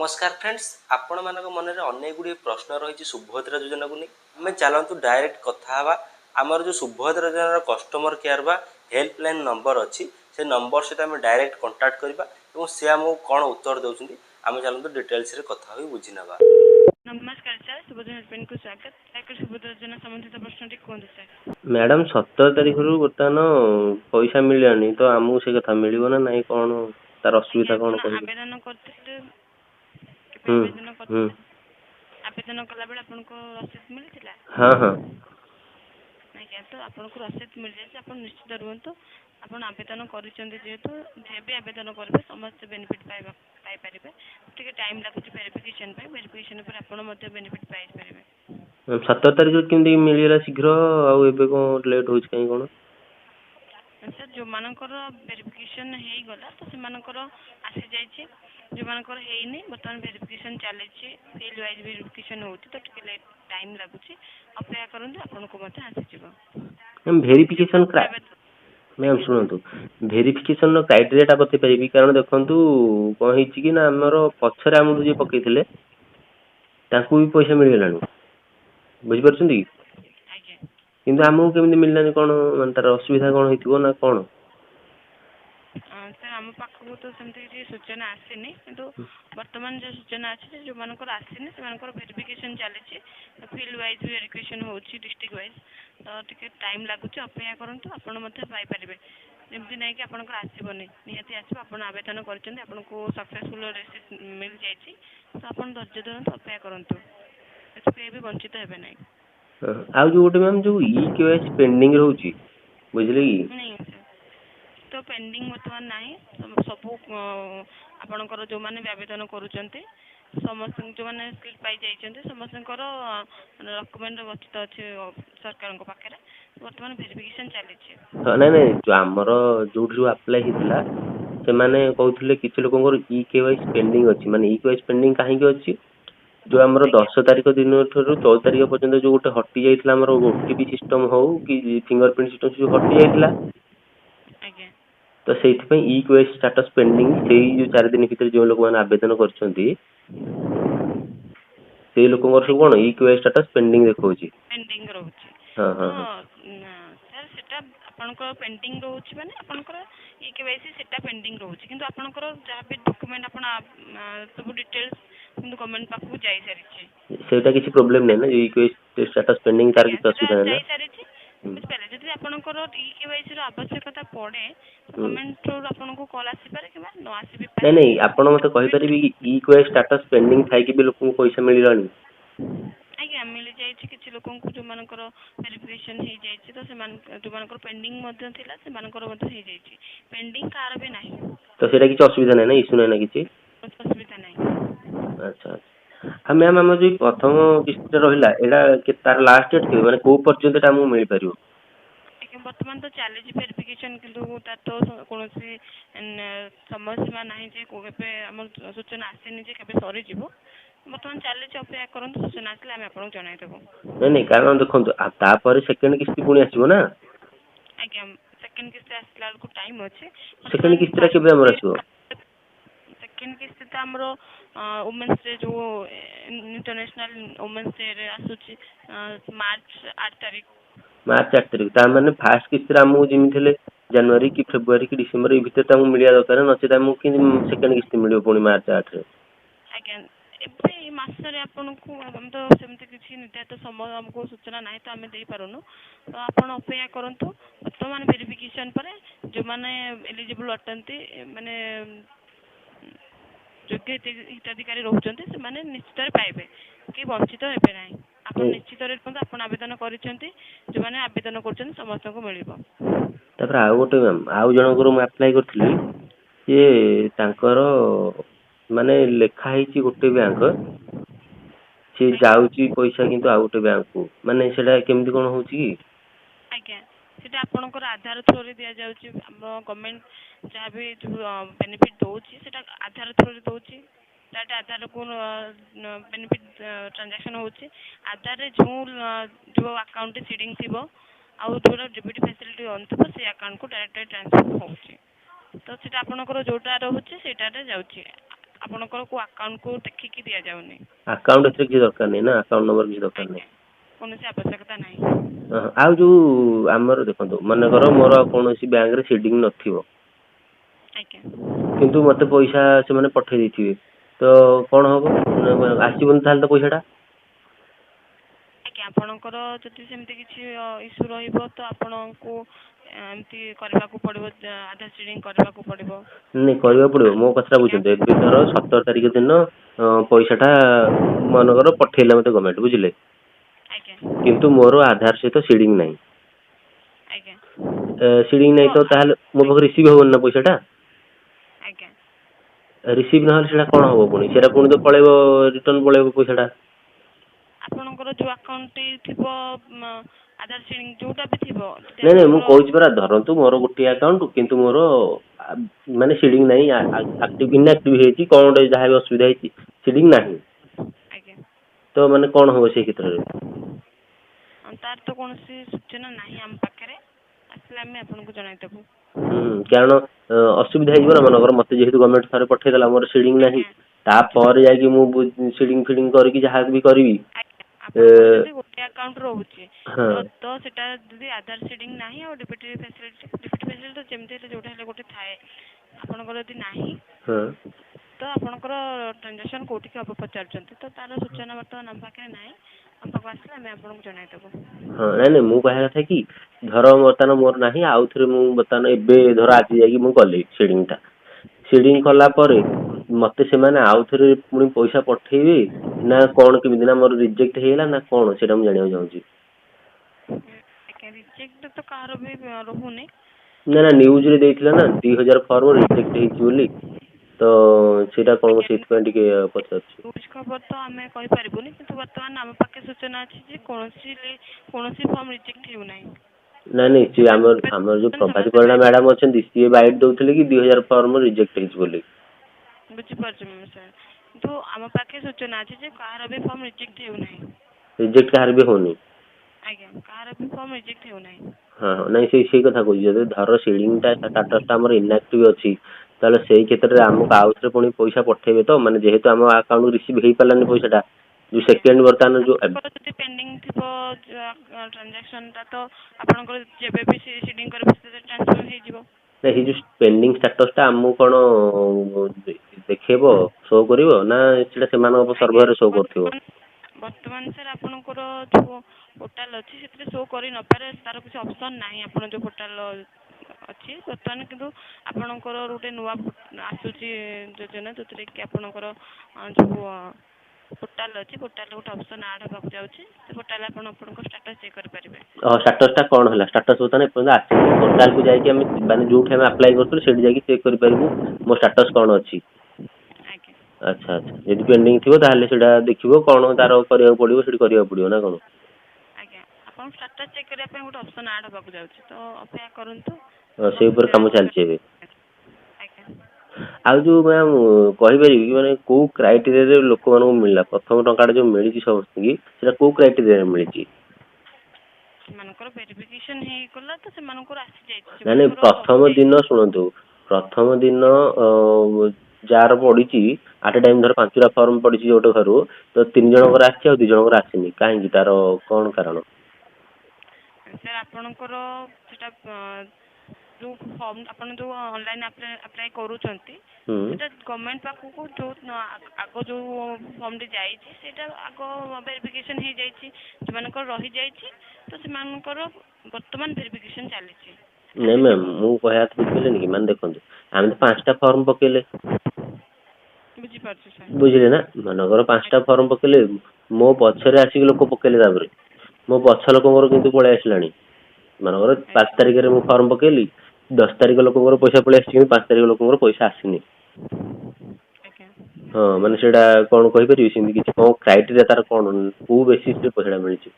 नमस्कार फ्रेंड्स आपण मानक मन में अनेक गुड़ी प्रश्न रही सुभद्रा योजना को नहीं आम चलतु डायरेक्ट कथा आमर जो सुभद्रा योजनार कस्टमर केयर बा हेल्पलाइन नंबर अच्छी से नंबर सहित आम डायरेक्ट कंटाक्ट करवा और सी आमको कौन उत्तर दौरान आम चलतु डिटेल्स कथा हो बुझी ना। नमस्कार सर, सुभोधन हस्बैंड को स्वागत। सुभोधन योजना संबंधित प्रश्न कहते सर। मैडम 17 तारीख रु बर्तमान पैसा मिलानी तो आमको से कथा मिल ना नहीं कौन तार असुविधा कौन आवेदन करते आवेदन कला बेले आपनको रसीद मिलथिला? हाँ हाँ आज्ञा तो आपनको रसीद मिल जाए आप निश्चित रुहतु। आप आवेदन करेंगे जेहेतु भी आवेदन करेंगे समस्त बेनिफिट पाइपर टे टाइम लगुच वेरिफिकेशन पर आप बेनिफिट पाइपर। 17 तारीख केमती मिलला शीघ्र कौन लेट हो कहीं कौन सर जो मानकर वेरिफिकेशन हो गला तो से आसी जाइए जो मानकर है बर्तमान वेरिफिकेशन चली फिल्ड वाइज वेरिफिकेशन हो तो टे टाइम लगुच अपेक्षा करूँ आपको आसीज वेरिफिकेशन मैम शुणु वेरिफिकेशन क्राइटेरिया बता पारि कारण देखु कौन है ना आमर पचर आम जी पकई भी पैसा मिलगला बुझीपार किंतु आमको केमती मिललानी कौन मान तार असुविधा कौन हो ना कौन? सर आम पाखक तो सेमती सूचना आसनी किंतु वर्तमान जो सूचना अच्छी जो मानकर आसनी से वेरिफिकेशन चली फिल्ड वाइज वेरिफिकेशन हो डिस्ट्रिक्ट वाइज तो टे टाइम लगुच अपेक्षा करूँ आपरे जमती ना कि आपंकर आसबनी निहाती आसो आप आवेदन करको सक्सेसफुल रिसीव मिल जाए तो आप धैर्य धरतु अपेक्षा करूँ भी वंचित हे ना। आ जो गोटे मैम जो ई-केवाईसी पेंडिंग रोची बुझले कि नहीं तो पेंडिंग बर्तमान ना सबू आपणकर जो मैंने आवेदन करुँच समस्त जो मैंने स्किल पाई जाइए समस्त डॉक्यूमेंट गच्छित अच्छे सरकार पाखे बर्तमान वेरिफिकेशन चली नहीं नहीं जो आमर जो अप्लाई होता से माने कहते किसी लोक ई-केवाईसी पेंडिंग अच्छी माने ई-केवाईसी पेंडिंग कहीं अच्छी जो आमर 10 तारीख दिन 14 तारीख पर्यंत जो गोटे हटि जाइए आमर ओटीपी सिस्टम हो कि फिंगरप्रिंट सिस्टम जो हटि जाइए तो से ई-केवाईसी स्टेटस पेंडिंग से जो 4 दिन भीतर जो लोक मैंने आवेदन कर लोक सब कौन ई-केवाईसी स्टेटस पेंडिंग देखा पेंडिंग रोचे। हाँ हाँ सर सेटा आपनकर पेंडिंग रोचे माने आपनकर ई-केवाईसी सेटा पेंडिंग रोचे किंतु आपनकर जहाँ भी डॉक्यूमेंट आपण सब डिटेल्स किंतु गवर्नमेंट पाखु जाई सारिछि सेटा किसी प्रॉब्लम नै ना ई-केवाईसी स्टेटस पेंडिंग तार किसी असुविधा नै ना जाई सारिछि बुझिपारे जदि आपनकर ई-केवाईसी रो आवश्यकता पड़े गवर्नमेंट रो आपनको कॉल आसी पारे कि न आसी भी पारे। नहीं आपण मते कहि परिबी कि ई-केवाईसी स्टेटस पेंडिंग थाई कि भी लोक को पैसा मिल रानी आज्ञा मिल जाए किसी लोक जो मानकर वेरिफिकेशन हो जाए तो जो मानकर पेंडिंग थिला से मानकर हो जाए पेंडिंग कार भी नहीं तो सेटा किसी असुविधा नै ना इशू नै ना किसी असुविधा नहीं। अच्छा हाँ मैम आम जो प्रथम किस्त रहा एटा तार लास्ट डेट के माने को पर्यंत हमको मिल पारियो? बर्तमान तो चली वेरिफिकेशन किंतु तार तो कौन समय सीमा ना सूचना आसनी के सरी बर्तमान चली अपेक्षा करूँ सूचना आसे आम आपको जनईदेव। नहीं नहीं कारण देखो तापर सेकेंड किस्ती पुणी आसो ना आज्ञा सेकेंड किस्ती आसला बेलू टाइम अच्छे सेकेंड किस्ती केबे हमर आसो? सेकेंड किस्ती तो आमर वुमेन्स डे जो इंटरनेशनल वुमेन्स डे रे आसुची मार्च 8 तारीख मार्च 8 तारीख तार माने फास्ट किस्ती हमको जिमी जनवरी कि फेब्रुआरी कि डिसेंबर भीतर तक मिलिया दरकार नचेत हमको कि सेकेंड किस्ती मिलियो पुणी मार्च 8 रे। आज्ञा ए मासरे आपनको हम तो सेमती किसी निर्धारित समय हमको सूचना ना तो आम दे पारुनु तो आप अपेक्षा करूँ बर्तमान वेरिफिकेशन पर जो मैंने एलिजिबल अटंती माने योग्य हिताधिकारी रोचते से निश्चित पाइबे कि वंचित हे ना आप निश्चित आप आवेदन कर जो मैंने आवेदन कर समस्त को मिल आउ गोटे मैम आउ जनकर मुझे अप्लाई करी सी तांकर माने लेखाई गोटे बैंक सी जाऊँगी पैसा किंतु आउ गोटे बैंक को माने सेटा केमती कौन हो आज्ञा सेटा आपनकर आधार थ्रू रे दिया जाउची गवर्नमेंट जहाँ भी जो बेनिफिट दउची सेटा आधार थ्रू रे दउची डाटा आधार को बेनिफिट ट्रांजैक्शन होची आधार रे जो अकाउंट सीडिंग थिबो आउ जो डेबिट फैसिलिटी ऑन थिबो से अकाउंट को डायरेक्ट ट्रांसफर होची तो सेटा आपनकर जोटा रहउची सेटा रे जाउची ଆପଣଙ୍କର କୋଉ ଆକାଉଣ୍ଟକୁ ଦେଖିକି ଦିଆଯାଉନି। ଆକାଉଣ୍ଟ ଏଥିରେ କିଛି ଦରକାର ନାହିଁ ନା, ଆକାଉଣ୍ଟ ନମ୍ବର କିଛି ଦରକାର ନାହିଁ। କୌଣସି ଆବଶ୍ୟକତା ନାହିଁ। ଆଉ ଯୋଉ ଆମର ଦେଖନ୍ତୁ ମନେକର ମୋର ଆଉ କୌଣସି ବ୍ୟାଙ୍କରେ ସିଡିଂ ନଥିବ, ଆଜ୍ଞା କିନ୍ତୁ ମତେ ପଇସା ସେମାନେ ପଠେଇ ଦେଇଥିବେ, ତ କଣ ହବ? ଆସିବନି ତାହେଲେ ତ ପଇସାଟା? ଆଜ୍ଞା ଆପଣଙ୍କର ଯଦି ସେମିତି କିଛି ଇସ୍ୟୁ ରହିବ ତ ଆପଣଙ୍କୁ ଏମିତି କରିବାକୁ ପଡ଼ିବ, ଆଧାର ସିଡିଂ କରିବାକୁ ପଡ଼ିବ। ନାଇଁ କରିବାକୁ ପଡିବ, ମୋ କଥାଟା ବୁଝନ୍ତୁ। ଏବେ ଧର 17 ତାରିଖ ଦିନ ପଇସାଟା ମନେକର ପଠେଇଲା ମତେ ଗଭର୍ଣ୍ଣମେଣ୍ଟ, ବୁଝିଲେ, ଆଜ୍ଞା କିନ୍ତୁ ମୋର ଆଧାର ସହିତ ସିଡିଂ ନାହିଁ। ଆଜ୍ଞା ସିଡିଂ ନାହିଁ ତ ତାହେଲେ ମୋ ପାଖରେ ରିସିଭ୍ ହବନି ନା ପଇସାଟା? ଆଜ୍ଞା ରିସିଭ୍ ନହେଲେ ସେଇଟା କଣ ହବ? ପୁଣି ସେଇଟା ପୁଣି ତ ପଳେଇବ, ରିଟର୍ନ ପଳେଇବ ପଇସାଟା। ଆପଣଙ୍କର ଯୋଉ ଆକାଉଣ୍ଟଟି ଥିବ ଆଧାର ସିଡିଂ ଯୋଉଟା ବି ଥିବ, ଯଦି ନାଇଁ ନାଇଁ, ମୁଁ ଆପଣଙ୍କର କହୁଛି ପରା, ଧରନ୍ତୁ ମୋର ଗୋଟିଏ ଆକାଉଣ୍ଟ କିନ୍ତୁ ମୋର ମାନେ ସିଡିଂ ନାହିଁ, ଇନଆକ୍ଟିଭ ହେଇଛି, କଣ ଗୋଟେ ଯାହା ବି ଅସୁବିଧା ହେଇଛି, ସିଡିଂ ନାହିଁ, ଆଜ୍ଞା ତ ମାନେ କଣ ହବ ସେଇ କ୍ଷେତ୍ରରେ? ତାର ତ କୌଣସି ସୂଚନା ନାହିଁ ଆମ ପାଖରେ, ଆସିଲେ ଆମେ ଆପଣଙ୍କୁ ଜଣାଇଦେବୁ। କାରଣ ଅସୁବିଧା ହେଇଯିବ ନା, ମନେକର ମତେ ଯେହେତୁ ଗଭର୍ଣ୍ଣମେଣ୍ଟ ଥରେ ପଠେଇଦେଲା, ମୋର ସିଡିଂ ନାହିଁ, ଆଜ୍ଞା ତାପରେ ଯାଇକି ମୁଁ ସିଡିଂ ଫିଡିଂ କରିକି ଯାହା ବି କରିବି। ଆପଣଙ୍କର ଯଦି ଗୋଟେ ଆକାଉଣ୍ଟ ରହୁଛି ହଁ ତ ସେଟା ଯଦି ଆଧାର ସିଡିଂ ନାହିଁ ଆଉ ଡିପିଟି ଫ୍ୟାସିଲିଟି ତ ଯେମିତି ହେଲେ ଯୋଉଟା ହେଲେ ଗୋଟେ ଥାଏ, ଆପଣଙ୍କର ଯଦି ନାହିଁ ହଁ ତ ଆପଣଙ୍କର ଟ୍ରାଞ୍ଜାକ୍ସନ୍ କୋଉଠିକି ହବ ପଚାରୁଛନ୍ତି, ତ ତାର ସୂଚନା ବର୍ତ୍ତମାନ ଆମ ପାଖରେ ନାହିଁ। ଆମ ପାଖକୁ ଆସିଲେ ଆମେ ଆପଣଙ୍କୁ ଜଣାଇଦେବୁ। ହଁ ନାଇଁ ନାଇଁ, ମୁଁ କହିବା କଥା କି ଧର ବର୍ତ୍ତମାନ ମୋର ନାହିଁ, ଆଉ ଥରେ ମୁଁ ବର୍ତ୍ତମାନ ଏବେ ଧର ଆଜି ଯାଇକି ମୁଁ କଲି ସିଡିଂ ଆଜ୍ଞା କଲା ପରେ ମତେ ସେମାନେ ଆଉ ଥରେ ପୁଣି ପଇସା ପଠେଇବେ ନା କଣ କେମିତି? ନା ମୋର ରିଜେକ୍ଟ ହେଇଗଲା ନା କଣ, ସେଇଟା ମୁଁ ଜାଣିବାକୁ ଚାହୁଁଛି। ଆଜ୍ଞା ରିଜେକ୍ଟ ତ କାହାର ବି ରହୁନି। ନା ନା, ନ୍ୟୁଜରେ ଦେଇଥିଲା ନା 2000 ଫର୍ମ ରିଜେକ୍ଟ ହେଇଛି ବୋଲି, ତ ସେଇଟା କଣ, ମୁଁ ଆଜ୍ଞା ସେଇଥିପାଇଁ ଟିକେ ପଚାରୁଛି। ନ୍ୟୁଜ୍ ଖବର ତ ଆମେ କହିପାରିବୁନି, କିନ୍ତୁ ବର୍ତ୍ତମାନ ଆମ ପାଖେ ସୂଚନା ଅଛି ଯେ କୌଣସି ଫର୍ମ ରିଜେକ୍ଟ ହେଉନାହିଁ। ନାଇଁ ନାଇଁ, ସିଏ ଆମର ଯୋଉ ପ୍ରଭାତୀ ପରିଡ଼ା ମ୍ୟାଡାମ ଅଛନ୍ତି, ସିଏ ବାଇଟ ଦଉଥିଲେ କି 2000 ଫର୍ମ ରିଜେକ୍ଟ ହେଇଛି ବୋଲି। ବୁଝିପାରୁଛି ସାର୍, କିନ୍ତୁ ଆମ ପାଖେ ସୂଚନା ଅଛି ଯେ କାହାର ବି ଫର୍ମ ରିଜେକ୍ଟ ହେଉନାହିଁ। ରିଜେକ୍ଟ କାହାର ବି ହଉନି? ଆଜ୍ଞା କାହାର ବି ଫର୍ମ ରିଜେକ୍ଟ ହେଉନାହିଁ। ହଁ ହଁ, ନାଇଁ ସେଇ କଥା କହୁଛି, ଯଦି ଧର ସିଡିଂଟା ଷ୍ଟାଟସଟା ଆମର ଇନଆକ୍ଟିଭ ଅଛି, ତାହେଲେ ସେଇ କ୍ଷେତ୍ରରେ ଆମକୁ ଆଉଥରେ ପୁଣି ପଇସା ପଠେଇବେ ତ? ମାନେ ଯେହେତୁ ଆମ ଆକାଉଣ୍ଟ ରିସିଭ୍ ହେଇପାରିଲାନି ପଇସାଟା, ଯୋଉ ଆଜ୍ଞା ସେକେଣ୍ଡ ବର୍ତ୍ତମାନ ଯୋଉ ଆପଣଙ୍କର ଯଦି ପେଣ୍ଡିଂ ଥିବ ଟ୍ରାଞ୍ଜାକ୍ସନଟା, ତ ଆପଣଙ୍କର ଯେବେ ବି ସିଡିଂ କରିବେ ସେଥିରେ ଟ୍ରାନ୍ସଫର ହେଇଯିବ। ନାଇଁ, ଏଇ ଯୋଉ ପେଣ୍ଡିଂ ଷ୍ଟାଟସଟା ଆମକୁ କଣ ଦେଖେଇବ, ଶୋ କରିବ, ନା ସେଟା ସେମାନଙ୍କ ଆଜ୍ଞା ସର୍ଭରରେ ଶୋ କରୁଥିବ? ବର୍ତ୍ତମାନ ସାର୍ ଆପଣଙ୍କର ଯୋଉ ପୋର୍ଟାଲ ଅଛି ସେଥିରେ ଶୋ କରିନପାରେ, ତାର କିଛି ଅପସନ୍ ନାହିଁ। ଆପଣ ଯୋଉ ପୋର୍ଟାଲ ଅଛି ବର୍ତ୍ତମାନ, କିନ୍ତୁ ଆପଣଙ୍କର ଗୋଟେ ନୂଆ ଆସୁଛି ଯୋଜନା, ଯୋଉଥିରେ କି ଆପଣଙ୍କର ଯୋଉ ପୋର୍ଟାଲ ଅଛି, ପୋର୍ଟାଲରେ ଗୋଟେ ଅପସନ୍ ଆଡ୍ ହେବାକୁ ଯାଉଛି, ସେ ପୋର୍ଟାଲ ଆପଣଙ୍କ ଷ୍ଟାଟସ୍ ଚେକ୍ କରିପାରିବେ। ଷ୍ଟାଟସଟା କଣ ହେଲା? ଷ୍ଟାଟସ ବର୍ତ୍ତମାନ ଏପର୍ଯ୍ୟନ୍ତ ଆସିନି, ପୋର୍ଟାଲକୁ ଯାଇକି ଆମେ ମାନେ ଯୋଉଠି ଆମେ ଆପ୍ଲାଏ କରୁଥିଲୁ ସେଇଠି ଯାଇକି ଚେକ୍ କରିପାରିବୁ ମୋ ଷ୍ଟାଟସ କଣ ଅଛି। ଆଜ୍ଞା ଆଚ୍ଛା ଆଚ୍ଛା, ଯଦି ପେଣ୍ଡିଂ ଥିବ ତାହେଲେ ସେଇଟା ଦେଖିବ, କଣ ତାର କରିବାକୁ ପଡିବ, ସେଠି କରିବାକୁ ପଡିବ ନା କଣ? ଆଜ୍ଞା ଆପଣଙ୍କ ଷ୍ଟାଟସ୍ ଚେକ୍ କରିବା ପାଇଁ ଗୋଟେ ଅପସନ୍ ଆଡ୍ ହେବାକୁ ଯାଉଛି, ତ ଅପେକ୍ଷା କରନ୍ତୁ। ସେଇ ଉପରେ କାମ ଚାଲିଛି ଏବେ। ଆଜ୍ଞା ଆଉ ଯୋଉ ମ୍ୟାମ୍ କହିପାରିବି କି, ମାନେ କୋଉ କ୍ରାଇଟେରିଆରେ ଲୋକମାନଙ୍କୁ ମିଳିଲା ପ୍ରଥମ ଟଙ୍କାଟା ଯୋଉ ମିଳିଛି ସମସ୍ତଙ୍କୁ, ସେଟା କୋଉ କ୍ରାଇଟେରିଆରେ ମିଳିଛି? ସେମାନଙ୍କର ଭେରିଫିକେସନ ହେଇଗଲା ତ ସେମାନଙ୍କର ଆସିଯାଇଛି, ନାଇଁ ନାଇଁ, ସେମାନଙ୍କର ପ୍ରଥମ ଦିନ ରହିଯାଇଛି। ଶୁଣନ୍ତୁ, ପ୍ରଥମ ଦିନ ଯାହାର ପଡିଛି ଆଟ ଏ ଟାଇମ ଧର 5ଟା ଫର୍ମ ପଡିଛି ଗୋଟେ ଘରୁ, ତ 3 ଜଣଙ୍କର ଆସିଛି ଆଉ 2 ଜଣଙ୍କର ଆସିନି, କାହିଁକି? ତାର କଣ କାରଣ? ସାର୍ ଆପଣଙ୍କର ସେଟା ଯୋଉ ଫର୍ମ ଆପଣ ଯୋଉ ଅନଲାଇନ୍ ଆପ୍ଲାଏ କରୁଛନ୍ତି, ହୁଁ ସେଟା ଗଭର୍ଣ୍ଣମେଣ୍ଟ ପାଖକୁ ଯୋଉ ଆଗ ଯୋଉ ଫର୍ମଟି ଯାଇଛି ସେଇଟା ଆଗ ଭେରିଫିକେସନ ହେଇଯାଇଛି, ସେମାନଙ୍କର ରହିଯାଇଛି, ତ ସେମାନଙ୍କର ବର୍ତ୍ତମାନ ଭେରିଫିକେସନ ଚାଲିଛି। ନାଇଁ ଆସିନି ମ୍ୟାମ୍, ମୁଁ କହିବା କଥା ବୁଝିପାରିଲେନି କି, ମାନେ ଦେଖନ୍ତୁ ଆମେ ତ 5ଟା ଫର୍ମ ପକେଇଲେ, ବୁଝିପାରୁଛି ସାର୍। ବୁଝିଲେ ନା, ମନେକର 5ଟା ଫର୍ମ ପକେଇଲେ, ମୋ ପଛରେ ଆସିକି ଲୋକ ପକେଇଲେ, ତାପରେ ମୋ ପଛ ଲୋକଙ୍କର କିନ୍ତୁ ପଳେଇ ଆସିଲାଣି। ମନେକର 5 ଆଜ୍ଞା ତାରିଖରେ ମୁଁ ଫର୍ମ ପକେଇଲି, 10 ତାରିଖ ଲୋକଙ୍କର ପଇସା ପଳେଇ ଆସିଛି, କିନ୍ତୁ 5 ତାରିଖ ଲୋକଙ୍କର ପଇସା ଆସିନି। ଆଜ୍ଞା ହଁ, ମାନେ ସେଇଟା କଣ କହିପାରିବି, ସେମିତି କିଛି କଣ କ୍ରାଇଟେରିଆ ତାର କଣ, କୋଉ ବେସିସରେ ପଇସାଟା ମିଳିଛି?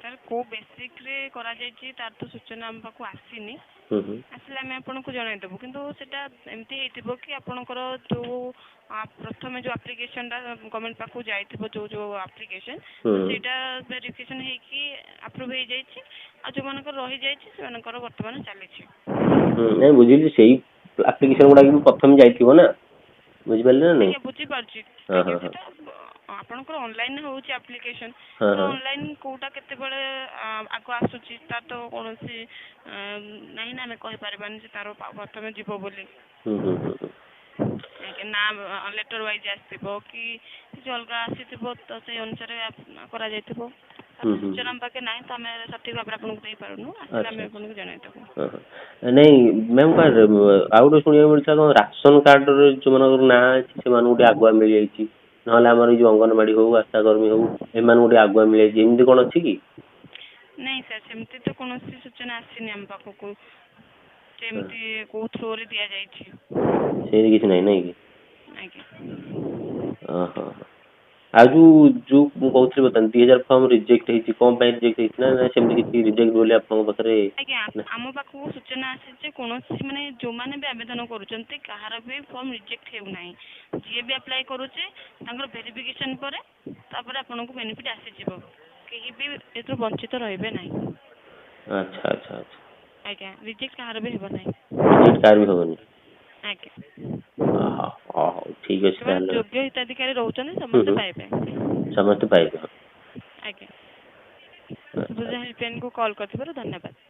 ସାର୍ କୋଉ ବେସିକ୍ରେ କରାଯାଇଛି ତାର ତ ସୂଚନା ଆମ ପାଖକୁ ଆସିନି, ହୁଁ ହୁଁ ଆସିଲେ ଆମେ ଆପଣଙ୍କୁ ଜଣାଇଦେବୁ, କିନ୍ତୁ ସେଇଟା ଏମିତି ହେଇଥିବ କି ଆପଣଙ୍କର ଯୋଉ ପ୍ରଥମେ ଯୋଉ ଆପ୍ଲିକେସନଟା ଗଭର୍ଣ୍ଣମେଣ୍ଟ ପାଖକୁ ଯାଇଥିବ, ଯୋଉ ଆପ୍ଲିକେସନ, ତ ହୁଁ ସେଇଟା ଭେରିଫିକେସନ ହେଇକି ଆପ୍ରୁଭ୍ ହେଇଯାଇଛି, ଆଉ ଯୋଉମାନଙ୍କର ରହିଯାଇଛି ସେମାନଙ୍କର ବର୍ତ୍ତମାନ ଚାଲିଛି। ନାଇଁ ବୁଝିଲି, ସେଇ ଆପ୍ଲିକେସନ ଗୁଡାକ ବି ପ୍ରଥମେ ଯାଇଥିବ ନା। ବୁଝିପାରିଲେ ନା ନାଇଁ? ଆଜ୍ଞା ବୁଝିପାରୁଛି। ହଁ ଆଜ୍ଞା ହଁ ହଁ ସେଟା ଆପଣଙ୍କର ଅନଲାଇନ ହଉଛି ଆପ୍ଲିକେସନ, ହଁ ତ ହଁ ଅନଲାଇନ କୋଉଟା କେତେବେଳେ ଆଗ ଆସୁଛି ତାର ତ କୌଣସି ନାହିଁ ନା, ଆମେ କହିପାରିବାନି ଯେ ତାର ପ୍ରଥମେ ଯିବ ବୋଲି। ହୁଁ। ଆଜ୍ଞା ନା ଲେଟର ୱାଇଜ ଆସିଥିବ କି କିଛି ଅଲଗା ଆସିଥିବ, ତ ସେଇ ଅନୁସାରେ କରାଯାଇଥିବ। ତାର ହୁଁ ସୂଚନା ଆମ ପାଖେ ନାହିଁ, ତ ଆମେ ସଠିକ ଭାବରେ ଆପଣଙ୍କୁ ଦେଇପାରୁନୁ। ଆସିଲେ ଆଚ୍ଛା ଆମେ ଆଚ୍ଛା ଆପଣଙ୍କୁ ଜଣାଇଦେବୁ। ନାଇଁ ମ୍ୟାମ୍ ଆଉ ଗୋଟେ ଶୁଣିବାକୁ ମିଳିଥିଲା କଣ ରାସନ କାର୍ଡରେ ଯୋଉମାନଙ୍କର ନାଁ ଅଛି ସେମାନଙ୍କୁ ଟିକେ ଆଗୁଆ ମିଳିଯାଇଛି, ନହେଲେ ଆମର ଏଇ ଯୋଉ ଅଙ୍ଗନବାଡି ହଉ ଆଶାକର୍ମୀ ହଉ ଏମାନଙ୍କୁ ଟିକେ ଆଗୁଆ ମିଳିଯାଇଛି, ଏମିତି କଣ ଅଛି କି? ନାଇଁ ସାର୍ ସେମିତି ତ କୌଣସି ସୂଚନା ଆସିନି ଆମ ପାଖକୁ, ସେମିତି କୋଉ ଥ୍ରୋରେ ଦିଆଯାଇଛି। ସେମିତି କିଛି ନାହିଁ ନାଇଁ କି? ଆଜ୍ଞା ଓହୋ। ଆଉ ଯୋଉ ମୁଁ କହୁଥିଲି ବର୍ତ୍ତମାନ 2000 ଫର୍ମ ରିଜେକ୍ଟ ହେଇଛି, କଣ ପାଇଁ ରିଜେକ୍ଟ ହେଇଛି ନା ସେମିତି କିଛି ରିଜେକ୍ଟ ବୋଲି ଆପଣଙ୍କ ପାଖରେ? ଆଜ୍ଞା ଆମ ପାଖକୁ ସୂଚନା ଆସିଛି ଯେ କୌଣସି ମାନେ ଯୋଉମାନେ ବି ଆବେଦନ କରୁଛନ୍ତି କାହାର ବି ଫର୍ମ ରିଜେକ୍ଟ ହେଉନାହିଁ। ଯିଏ ବି ଆପ୍ଲାଏ କରୁଛି ତାଙ୍କର ଭେରିଫିକେସନ ପରେ ତାପରେ ଆପଣଙ୍କୁ ବେନିଫିଟ ଆସିଯିବ, କେହି ବି ଏଥିରୁ ବଞ୍ଚିତ ରହିବେ ନାହିଁ। ଆଚ୍ଛା। ଆଜ୍ଞା ରିଜେକ୍ଟ କାହାର ବି ହେବ ନାହିଁ। ରିଜେକ୍ଟ କାହାର ବି ହବନି? ଆଜ୍ଞା ହଉ ଠିକ ଅଛି ସେମାନେ ତାହେଲେ। ଯୋଗ୍ୟ ହିତାଧିକାରୀ ରହୁଛନ୍ତି ସମସ୍ତେ ପାଇବେ। ସମସ୍ତେ ପାଇବେ। ଆଜ୍ଞା ସୁଭଦ୍ରା ହେଲ୍ପଲାଇନକୁ କଲ୍ କରିଥିବାରୁ ଧନ୍ୟବାଦ।